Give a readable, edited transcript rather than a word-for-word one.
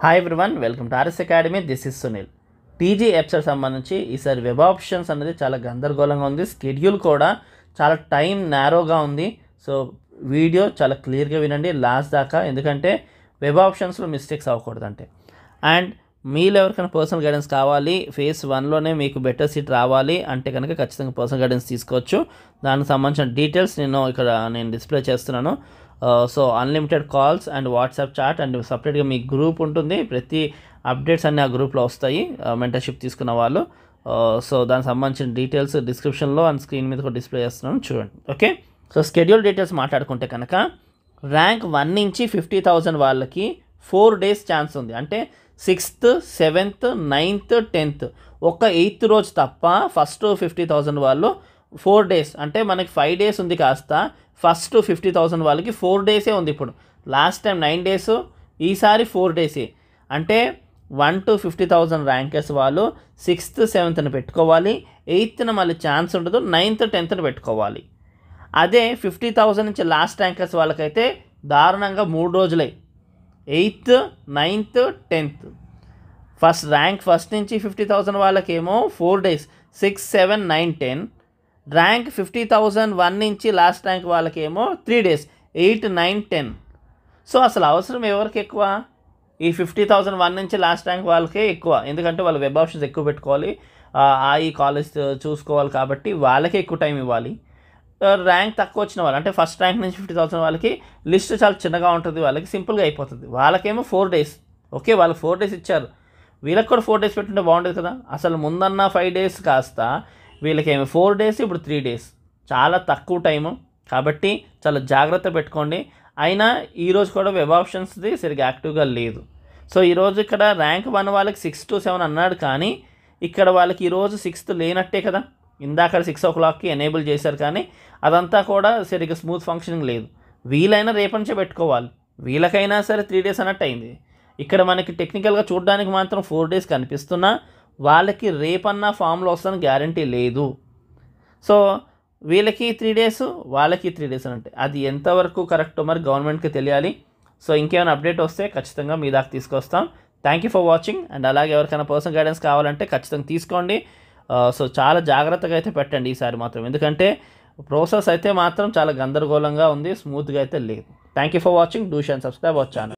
Hi everyone, welcome to RS academy. This is Sunil. TG website సంబంధించి ఈసారి web options అనేది చాలా గందరగోళంగా ఉంది. స్కెడ్యూల్ కూడా చాలా టైం నేరోగా ఉంది. సో వీడియో చాలా క్లియర్గా వినండి లాస్ట్ దాకా, ఎందుకంటే వెబ్ ఆప్షన్స్లో మిస్టేక్స్ అవ్వకూడదంటే. అండ్ మీలో ఎవరికైనా పర్సనల్ గైడెన్స్ కావాలి, ఫేజ్ 1లోనే మీకు బెటర్ సీట్ రావాలి అంటే కనుక ఖచ్చితంగా పర్సనల్ గైడెన్స్ తీసుకోవచ్చు. దానికి సంబంధించిన డీటెయిల్స్ నేను డిస్ప్లే చేస్తున్నాను. సో unlimited calls and WhatsApp chat and సపరేట్గా మీ గ్రూప్ ఉంటుంది. ప్రతి అప్డేట్స్ అన్నీ ఆ గ్రూప్లో వస్తాయి మెంటర్షిప్ తీసుకున్న వాళ్ళు. సో దానికి సంబంధించిన డీటెయిల్స్ డిస్క్రిప్షన్లో అండ్ స్క్రీన్ మీద కూడా డిస్ప్లే చేస్తున్నాను, చూడండి. ఓకే, సో స్కెడ్యూల్ డీటెయిల్స్ మాట్లాడుకుంటే కనుక ర్యాంక్ 1 నుంచి 50,000 వాళ్ళకి 4 days ఛాన్స్ ఉంది. అంటే 6th, 7th, 9th, 10th ఒక 8th రోజు తప్ప ఫస్ట్ 50,000 వాళ్ళు 4 days, అంటే మనకి 5 days ఉంది, కాస్త ఫస్ట్ 50,000 వాళ్ళకి 4 days ఉంది. ఇప్పుడు లాస్ట్ టైం 9 days, ఈసారి 4 days. అంటే 1 to 50,000 ర్యాంకర్స్ వాళ్ళు 6th, 7th పెట్టుకోవాలి. 8th మళ్ళీ ఛాన్స్ ఉండదు, 9th, 10th పెట్టుకోవాలి. అదే 50,000 నుంచి లాస్ట్ ర్యాంకర్స్ వాళ్ళకైతే దారుణంగా 3 రోజులే, 8th, 9th, 10th. ఫస్ట్ నుంచి 50,000 వాళ్ళకేమో 4 days, 6, 7, 9, 10. ర్యాంక్ 50,000 1 నుంచి లాస్ట్ ర్యాంక్ వాళ్ళకేమో 3 days, 8, 9, 10. సో అసలు అవసరం ఎవరికి ఎక్కువ? ఈ 50,000 1 నుంచి లాస్ట్ ర్యాంక్ వాళ్ళకే ఎక్కువ, ఎందుకంటే వాళ్ళు వెబ్ ఆప్షన్స్ ఎక్కువ పెట్టుకోవాలి, ఈ కాలేజ్ చూసుకోవాలి, కాబట్టి వాళ్ళకే ఎక్కువ టైం ఇవ్వాలి. ర్యాంక్ తక్కువ వచ్చిన వాళ్ళు, అంటే ఫస్ట్ ర్యాంక్ నుంచి 50,000 వాళ్ళకి లిస్ట్ చాలా చిన్నగా ఉంటుంది, వాళ్ళకి సింపుల్గా అయిపోతుంది. వాళ్ళకేమో 4 days. ఓకే, వాళ్ళకి 4 days ఇచ్చారు, వీళ్ళకి కూడా 4 days పెట్టుంటే బాగుండేది కదా. అసలు ముందన్న 5 days కాస్త వీళ్ళకేమో 4 days, ఇప్పుడు 3 days. చాలా తక్కువ టైము, కాబట్టి చాలా జాగ్రత్త పెట్టుకోండి. అయినా ఈరోజు కూడా వెబ్ ఆప్షన్స్ది సరిగ్గా యాక్టివ్గా లేదు. సో ఈరోజు ఇక్కడ ర్యాంక్ 1 వాళ్ళకి 6 to 7 అన్నాడు, కానీ ఇక్కడ వాళ్ళకి ఈరోజు 6th లేనట్టే కదా. ఇందాక 6 o'clockకి ఎనేబుల్ చేశారు, కానీ అదంతా కూడా సరిగ్గా స్మూత్ ఫంక్షనింగ్ లేదు. వీలైనా రేపటి నుంచే పెట్టుకోవాలి, వీళ్ళకైనా సరే 3 days అన్నట్టు అయింది. ఇక్కడ మనకి టెక్నికల్గా చూడడానికి మాత్రం 4 days కనిపిస్తున్నా వాళ్ళకి రేపన్నా ఫామ్లో వస్తుందని గ్యారంటీ లేదు. సో వీళ్ళకి 3 days, వాళ్ళకి 3 days అంటే అది ఎంతవరకు కరెక్టో మరి గవర్నమెంట్కి తెలియాలి. సో ఇంకేమైనా అప్డేట్ వస్తే ఖచ్చితంగా మీ దాకా తీసుకొస్తాం. Thank you for watching. And అలాగే ఎవరికైనా పర్సనల్ గైడెన్స్ కావాలంటే ఖచ్చితంగా తీసుకోండి. సో చాలా జాగ్రత్తగా అయితే పెట్టండి ఈసారి మాత్రం, ఎందుకంటే ప్రాసెస్ అయితే మాత్రం చాలా గందరగోళంగా ఉంది, స్మూత్గా అయితే లేదు. Thank you for watching. Do share and subscribe our channel.